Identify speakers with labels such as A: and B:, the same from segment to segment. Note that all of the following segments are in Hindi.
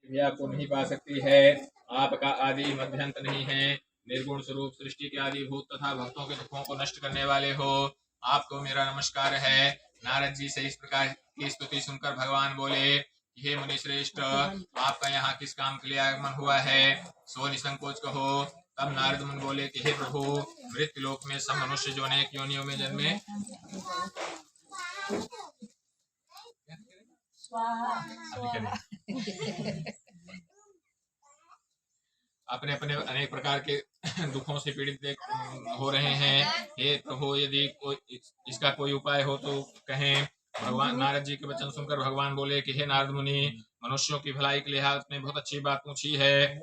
A: यह आपको नहीं पा सकती है। आपका आदि मध्यंत नहीं है, निर्गुण स्वरूप सृष्टि के आदिभूत तथा भक्तों के दुखों को नष्ट करने वाले हो। आपको मेरा नमस्कार है। नारद जी से इस प्रकार की स्तुति सुनकर भगवान बोले, हे मुनि श्रेष्ठ, आपका यहाँ किस काम के लिए आगमन हुआ है, सो निसंकोच कहो। तब नारद मुनि बोले कि हे प्रभु, मृत्यु लोक में सब मनुष्य जो अनेक योनियों में जन्मे अपने अपने अनेक प्रकार के दुखों से पीड़ित हो रहे हैं। हे प्रभु, यदि कोई इसका कोई उपाय हो तो कहें। भगवान नारद जी के वचन सुनकर भगवान बोले कि हे नारद मुनि, मनुष्यों की भलाई के लिए आपने बहुत अच्छी बात पूछी है।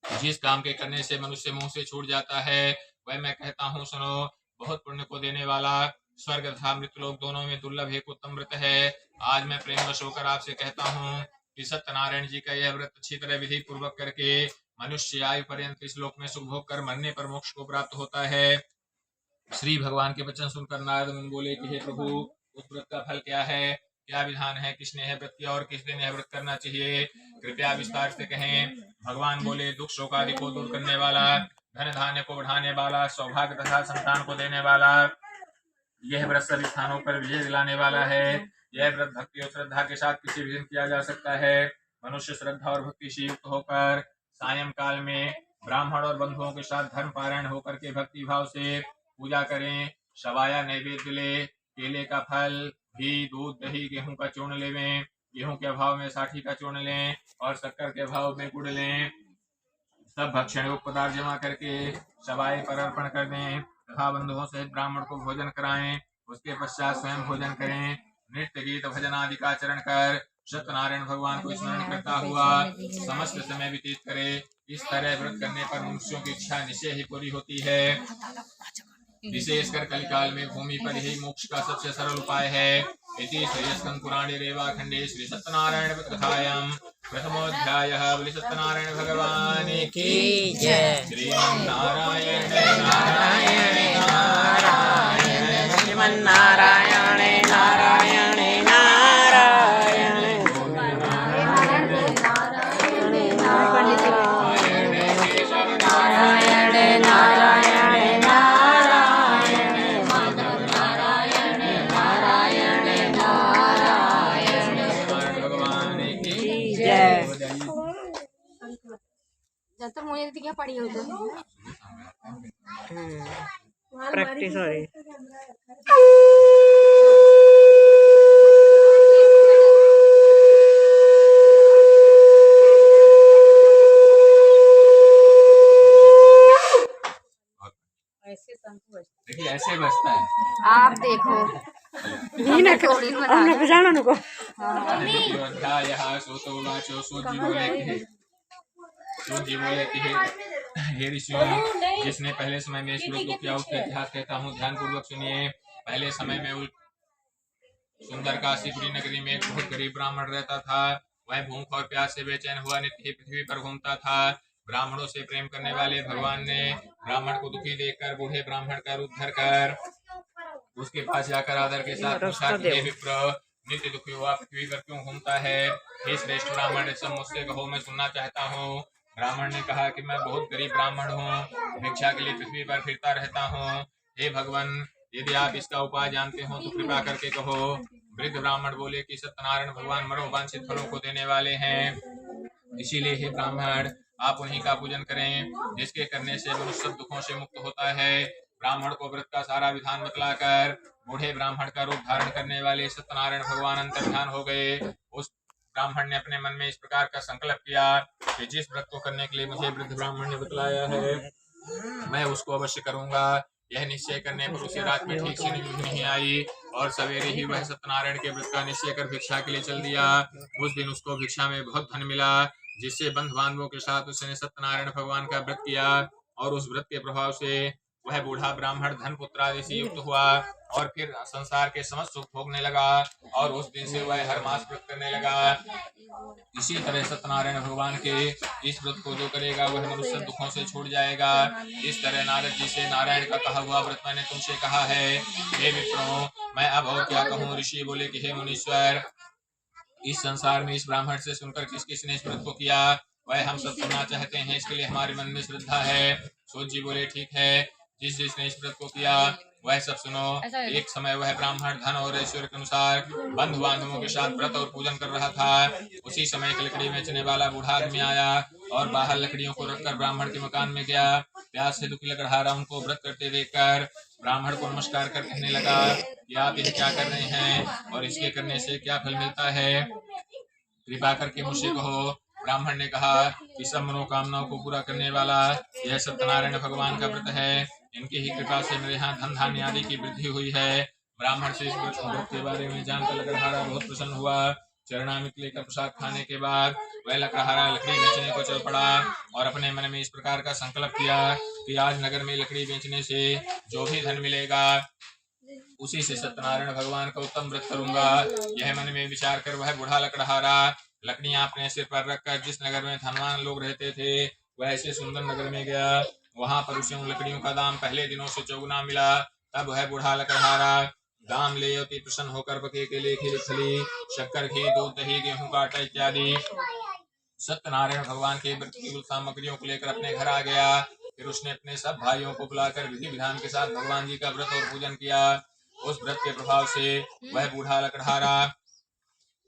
A: जिस काम के करने से मनुष्य मुंह से छूट जाता है वह मैं कहता हूँ, सुनो। बहुत पुण्य को देने वाला, स्वर्ग तथा मृत्युलोक दोनों में दुर्लभ एक उत्तम व्रत है। आज मैं प्रेम वश होकर आपसे कहता हूँ कि सत्यनारायण जी का यह व्रत अच्छी तरह विधि पूर्वक करके मनुष्य आयु पर्यंत इस लोक में सुख भोग कर मरने पर मोक्ष को प्राप्त होता है। श्री भगवान के वचन सुनकर नारद मुनि बोले कि हे प्रभु, उस व्रत का फल क्या है, क्या विधान है, किसने यह व्रत किया और किस दिन यह व्रत करना चाहिए, कृपया विस्तार से कहें। भगवान बोले, दुख शोक आदि को दूर करने वाला, धन धान्य को बढ़ाने वाला, सौभाग्य तथा संतान को देने वाला, यह व्रत सभी स्थानों पर विजय दिलाने वाला है। यह व्रत भक्ति और श्रद्धा के साथ किसी भी दिन किया जा सकता है। मनुष्य श्रद्धा और भक्ति से युक्त होकर सायंकाल में ब्राह्मण और बंधुओं के साथ धर्म पारायण होकर के भक्ति भाव से पूजा करें। शवाया नैवेद्य ले, केले का फल, घी, दूध, दही, गेहूं का चूर्ण लेवें। गेहूं के अभाव में साठी का चूर्ण लें और शक्कर के अभाव में गुड़ लें। सब भक्षण युक्त पदार्थ जमा करके शवाए पर अर्पण कर दें तथा बंधुओं सहित ब्राह्मण को भोजन कराएं। उसके पश्चात स्वयं भोजन करें। नृत्य गीत भजन आदि का आचरण कर सत्यनारायण भगवान को स्मरण करता हुआ समस्त समय व्यतीत करे। इस तरह व्रत करने पर मनुष्यों की इच्छा निश्चय ही पूरी होती है। विशेषकर कलिकाल में भूमि पर ही मोक्ष का सबसे सरल उपाय है। इति श्रीस्कंद पुराणे रेवाखंडे श्री सत्यनारायण कथायां प्रथमोऽध्यायः। बोले सत्यनारायण भगवान की जय। श्रीमन्नारायण नारायण नारायण, श्रीमन्नारायण नारायण नारायण, नारायण नारायण
B: तर मुझे तो क्या पड़ी हो
C: प्रैक्टिस हो रही।
A: देखिए ऐसे बजता है।
B: आप देखो
A: सूत जी बोले कि हे ऋषियों, जिसने पहले समय में इस व्रत को किया उसका इतिहास कहता हूँ, ध्यान पूर्वक सुनिए। पहले समय में सुंदर काशीपुरी नगरी में एक बहुत गरीब ब्राह्मण रहता था। वह भूख और प्यास से बेचैन हुआ नित्य पृथ्वी पर घूमता था। ब्राह्मणों से प्रेम करने वाले भगवान ने ब्राह्मण को दुखी देखकर बूढ़े ब्राह्मण का रूप धरकर उसके पास जाकर आदर के साथ पूछा कि हे विप्र, नित्य दुखी हुआ पृथ्वी पर क्यों घूमता है? हे श्रेष्ठ ब्राह्मण, सब मुझसे कहो, मैं सुनना चाहता हूँ। ब्राह्मण ने कहा कि मैं बहुत गरीब ब्राह्मण हूँ, भिक्षा के लिए पृथ्वी पर फिरता रहता हूँ। हे भगवान, यदि आप इसका उपाय जानते हो तो कृपा करके कहो। वृद्ध ब्राह्मण बोले कि सत्यनारायण भगवान मनोवांछित फलों को देने वाले हैं, इसीलिए हे ब्राह्मण, आप उन्हीं का पूजन करें, जिसके करने से मनुष्य सब दुखों से मुक्त होता है। ब्राह्मण को व्रत का सारा विधान बतलाकर बूढ़े ब्राह्मण का रूप धारण करने वाले सत्यनारायण भगवान अंतर्ध्यान हो गए। उस ब्राह्मण ने अपने मन में इस प्रकार का संकल्प किया कि जिस व्रत को करने के लिए मुझे वृद्ध ब्राह्मण ने बतलाया है, मैं उसको अवश्य करूंगा। यह निश्चय करने पर उसे रात में ठीक से नींद नहीं आई और सवेरे ही वह सत्यनारायण के व्रत का निश्चय कर भिक्षा के लिए चल दिया। उस दिन उसको भिक्षा में बहुत धन मिला, जिससे बंधु बांधवों के साथ उसने सत्यनारायण भगवान का व्रत किया और उस व्रत के प्रभाव से वह बूढ़ा ब्राह्मण धन पुत्र आदि से युक्त हुआ और फिर संसार के समस्त सुख भोगने लगा और उस दिन से वह हर मास व्रत करने लगा। इसी तरह सत्यनारायण भगवान के इस व्रत को जो करेगा वह मनुष्य दुखों से छूट जाएगा। इस तरह नारद जी से नारायण का कहा हुआ व्रत मैंने तुमसे कहा है। हे विप्रो, मैं अब और क्या कहूँ? ऋषि बोले कि हे मुनीश्वर, इस संसार में इस ब्राह्मण से सुनकर किस किसने इस व्रत को किया, वह हम सब सुनना चाहते हैं, इसके लिए हमारे मन में श्रद्धा है। सूत जी बोले ठीक है, जिस जिसने इस व्रत को किया वह सब सुनो। एक समय वह ब्राह्मण धन और ऐश्वर्य के अनुसार बंधु बांधवों के साथ व्रत और पूजन कर रहा था। उसी समय एक लकड़ी बेचने वाला बूढ़ा आदमी आया और बाहर लकड़ियों को रखकर ब्राह्मण के मकान में गया। प्यास से दुखी लकड़हारा उनको व्रत करते देखकर ब्राह्मण को नमस्कार कर कहने लगा कि आप यह क्या कर रहे हैं और इसके करने से क्या फल मिलता है, कृपा करके मुझसे कहो। ब्राह्मण ने कहा कि सब मनोकामनाओं को पूरा करने वाला यह सत्यनारायण भगवान का व्रत है, इनकी ही कृपा से मेरे यहाँ धन धान्य आदि की वृद्धि हुई है। ब्राह्मण से इस व्रत के बारे में जानकर लकड़हारा बहुत प्रसन्न हुआ। चरणामृत लेकर प्रसाद खाने के बाद वह लकड़हारा लकड़ी बेचने को चल पड़ा और अपने मन में इस प्रकार का संकल्प किया कि आज नगर में लकड़ी बेचने से जो भी धन मिलेगा उसी से सत्यनारायण भगवान का उत्तम व्रत करूंगा। यह मन में विचार कर वह बूढ़ा लकड़हारा लकड़ियां अपने सिर पर रखकर जिस नगर में धनवान लोग रहते थे वह ऐसे सुंदर नगर में गया। वहां पर उसे उन लकड़ियों का दाम पहले दिनों से चौगुना मिला। तब वह बूढ़ा लकड़हारा दाम ले अति प्रसन्न होकर बके के लिए खिली शक्कर घी दूध दही गेहूं का आटा इत्यादि सत्यनारायण भगवान के व्रत की सामग्रियों को लेकर अपने घर आ गया। फिर उसने अपने सब भाइयों को बुलाकर विधि विधान के साथ भगवान जी का व्रत और पूजन किया। उस व्रत के प्रभाव से वह बूढ़ा लकड़हारा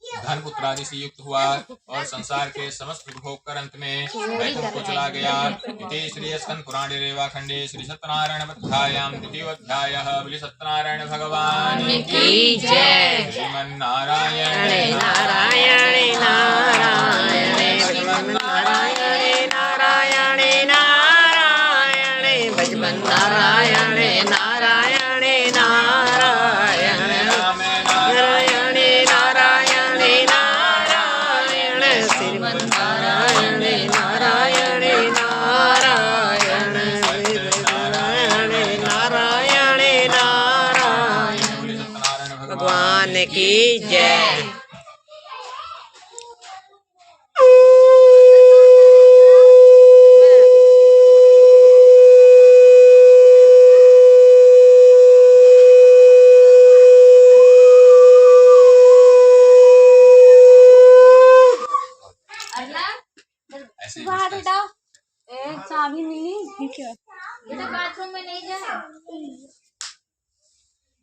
A: धन पुत्र आदि से युक्त हुआ और संसार के समस्त भोग कर अंत में वैकुंठ को चला गया। इति श्री स्कंद पुराणे रेवाखंडे श्री सत्यनारायण वध्यायां द्वितीयोऽध्यायः। बोले सत्यनारायण भगवान की जय। श्रीमन्नारायण नारायण नारायण श्रीमन्नारायण नारायण नारायण भजमन नारायण नारायण नारायण राम नारायण नारायण नारायण श्रीमन्नारायण नारायण नारायण नारायण नारायण नारायण भगवान की जय।
B: चाबी मिली बेटा, बाथरूम में नहीं जा।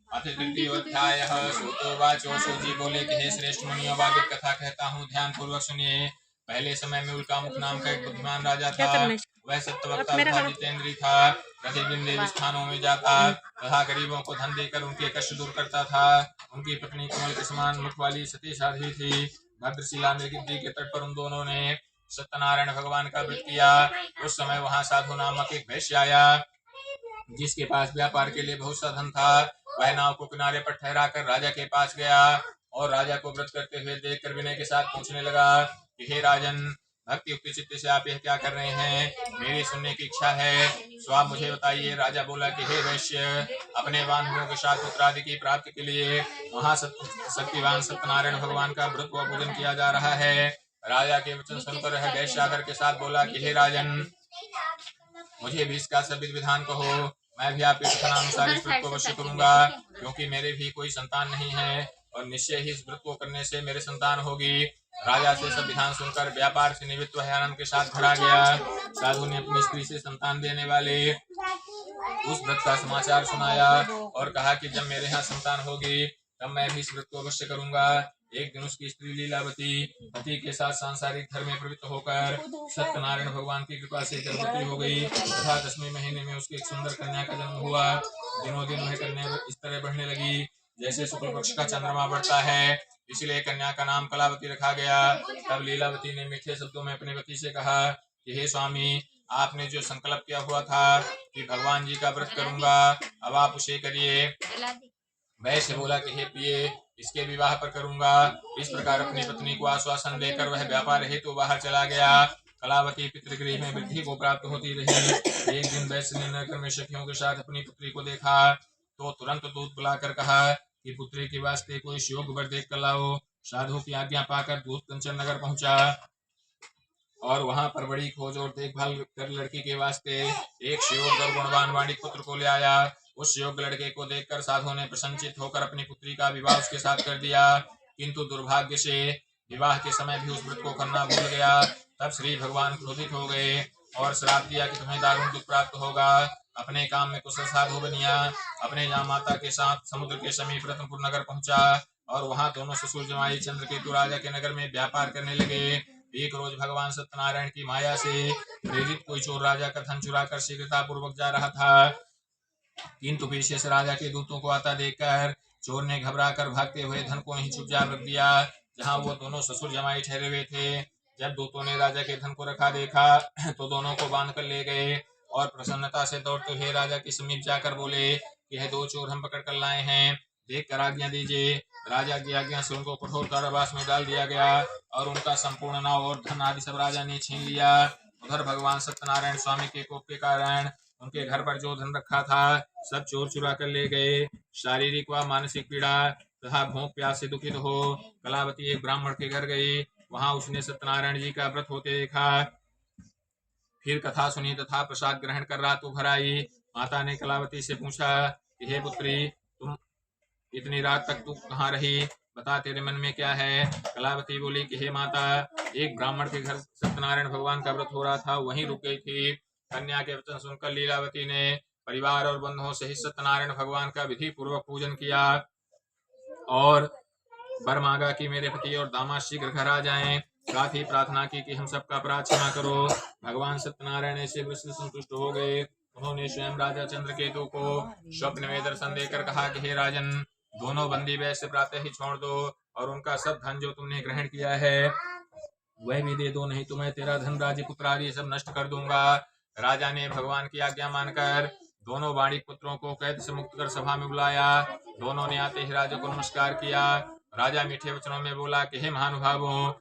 A: अथ तृतीयोऽध्यायः। सूतोवाचो। सूजी बोले कि हे श्रेष्ठ मुनियों, आगे कथा कहता हूँ, ध्यान पूर्वक सुनिए। पहले समय में उल्कामुख नाम का एक बुद्धिमान राजा था। वह सत्यवक्ता तथा जितेंद्रिय था। प्रतिदिन देवी स्थानों में जाता तथा गरीबों को धन देकर उनके कष्ट दूर करता था। उनकी पत्नी कमल के समान मुख वाली सती साध्वी थी। भद्रशिला नदी के तट पर उन दोनों ने सत्यनारायण भगवान का व्रत किया। उस समय वहां साधु नामक एक वैश्य आया जिसके पास व्यापार के लिए बहुत सा धन था। वह नाव को किनारे पर ठहरा कर राजा के पास गया और राजा को व्रत करते हुए देखकर विनय के साथ पूछने लगा कि हे राजन, भक्ति युक्त चित्त से आप यह क्या कर रहे हैं? मेरी सुनने की इच्छा है, सो आप मुझे बताइए। राजा बोला कि हे वैश्य, अपने बांधवों के साथ पुत्र आदि की प्राप्ति के लिए महाशक्तिवान सत्यनारायण भगवान का व्रत व पूजन किया जा रहा है। राजा के वचन सुनकर वह वैश्य आदर के साथ बोला कि हे राजन, मुझे भी इसका सब विधान कहो। मैं भी आपके कथनानुसार इस व्रत को अवश्य करूंगा, क्योंकि मेरे भी कोई संतान नहीं है और निश्चय ही इस व्रत को करने से मेरे संतान होगी। राजा से सब विधान सुनकर व्यापार से निवृत्त वह आनंद के साथ घर आ गया। साधु ने अपनी स्त्री से संतान देने वाले उस व्रत का समाचार सुनाया और कहा कि जब मेरे यहाँ संतान होगी तब मैं भी इस व्रत को अवश्य करूंगा। एक दिन उसकी स्त्री लीलावती पति के साथ सांसारिक धर्म में प्रवृत्त होकर सत्यनारायण भगवान की कृपा से गर्भवती हो गई तथा 10वें महीने में उसकी एक सुंदर कन्या का जन्म हुआ। दिनों दिन वह कन्या इस तरह बढ़ने लगी जैसे शुक्ल पक्ष का चंद्रमा बढ़ता है, इसलिए कन्या का नाम कलावती रखा गया। तब लीलावती ने मीठे शब्दों में अपने पति से कहा कि हे स्वामी, आपने जो संकल्प किया हुआ था कि भगवान जी का व्रत करूंगा, अब आप उसे करिए। वैश्य बोला कि हे प्रिय, इसके विवाह पर करूंगा। इस प्रकार अपनी पत्नी को आश्वासन देकर वह व्यापार हेतु तो बाहर चला गया। कलावती पितृगृह में वृद्धि को प्राप्त होती रही। एक दिन वैश्य ने नगर में सखियों के साथ अपनी पुत्री को देखा तो तुरंत दूत बुलाकर कहा कि पुत्री के वास्ते कोई योग्य वर देख कर लाओ। साधु की आज्ञा पाकर दूत कंचन नगर पहुंचा और वहां पर बड़ी खोज और देखभाल कर लड़की के वास्ते एक योग्य और गुणवान वाणिक पुत्र को ले आया। उस योग्य लड़के को देखकर साधु ने प्रसन्नचित होकर अपनी पुत्री का विवाह उसके साथ कर दिया, किंतु दुर्भाग्य से विवाह के समय भी उस व्रत को करना भूल गया। तब श्री भगवान क्रोधित हो गए और श्राप दिया कि तुम्हें दारुण दुख प्राप्त होगा। अपने काम में कुशल साधु बनिया अपने यहाँ माता के साथ समुद्र के समीप रत्नपुर नगर पहुंचा और वहां दोनों ससुर जमाई चंद्रकेतु राजा के नगर में व्यापार करने लगे। एक रोज भगवान सत्यनारायण की माया से प्रेरित कोई चोर राजा का धन चुरा कर शीघ्रता पूर्वक जा रहा था, किंतु पीछे से राजा के दूतों को आता देखकर चोर ने घबराकर भागते हुए धन को ही चुपचाप रख दिया जहां वो दोनों ससुर जमाई ठहरे हुए थे। जब दूतों ने राजा के धन को रखा देखा तो दोनों को बांध कर ले गए और प्रसन्नता से दौड़ते हुए राजा के समीप जाकर बोले कि यह दो चोर हम पकड़ कर लाए हैं, देख कर आज्ञा दीजिए। राजा की आज्ञा से उनको कठोर कारावास में डाल दिया गया और उनका संपूर्ण नाव और धन आदि सब राजा ने छीन लिया। उधर भगवान सत्यनारायण स्वामी के कोप के कारण उनके घर पर जो धन रखा था सब चोर चुरा कर ले गए। शारीरिक व मानसिक पीड़ा तथा भूख प्यास से दुखित हो कलावती एक ब्राह्मण के घर गई। वहां उसने सत्यनारायण जी का व्रत होते देखा, फिर कथा सुनी तथा प्रसाद ग्रहण कर रात भर आई। माता ने कलावती से पूछा कि हे पुत्री, तुम इतनी रात तक तू कहाँ रही, बता तेरे मन में क्या है। कलावती बोली कि हे माता, एक ब्राह्मण के घर सत्यनारायण भगवान का व्रत हो रहा था, वहीं रुक गई थी। कन्या के वचन सुनकर लीलावती ने परिवार और बंधुओं सहित सत्यनारायण भगवान का विधि पूर्वक पूजन किया और वर मांगा कि मेरे पति और दामाद शीघ्र घर आ जाएं। साथ ही प्रार्थना की कि हम सबका अपराध क्षमा करो। भगवान सत्यनारायण ऐसे व्रत से संतुष्ट हो गए। उन्होंने स्वयं राजा चंद्रकेतु को स्वप्न में दर्शन देकर कहा कि हे राजन, दोनों बंदी वैश्य प्रातः ही छोड़ दो और उनका सब धन जो तुमने ग्रहण किया है वह भी दे दो, नहीं तो मैं तेरा धन राजपुत्र आदि सब नष्ट कर दूंगा। राजा ने भगवान की आज्ञा मानकर दोनों वाणिक पुत्रों को कैद से मुक्त कर सभा में बुलाया। दोनों ने आते ही राजा को नमस्कार किया। राजा मीठे वचनों में बोला कि हे महानुभावों,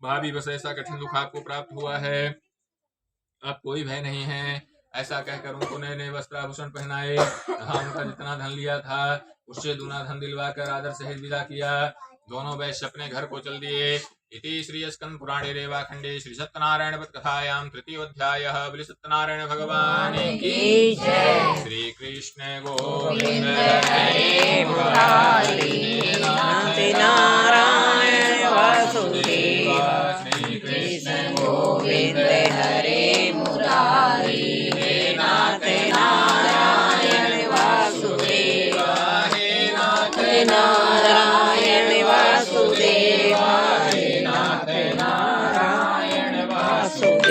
A: भाभी बस ऐसा कठिन दुख आपको प्राप्त हुआ है, अब कोई भय नहीं है। ऐसा कहकर उनको नए नए वस्त्र आभूषण पहनाए तथा उनका जितना धन लिया था उससे दूना धन दिलवाकर आदर सहित विदा किया। दोनों वैश्य अपने घर को चल दिए। इति श्री स्कंद पुराणे रेवाखंडे श्री सत्यनारायण व्रत कथायां तृतीयोऽध्यायः। बलि सत्यनारायण भगवान की जय। श्री कृष्ण गोविंद हरे मुरारी।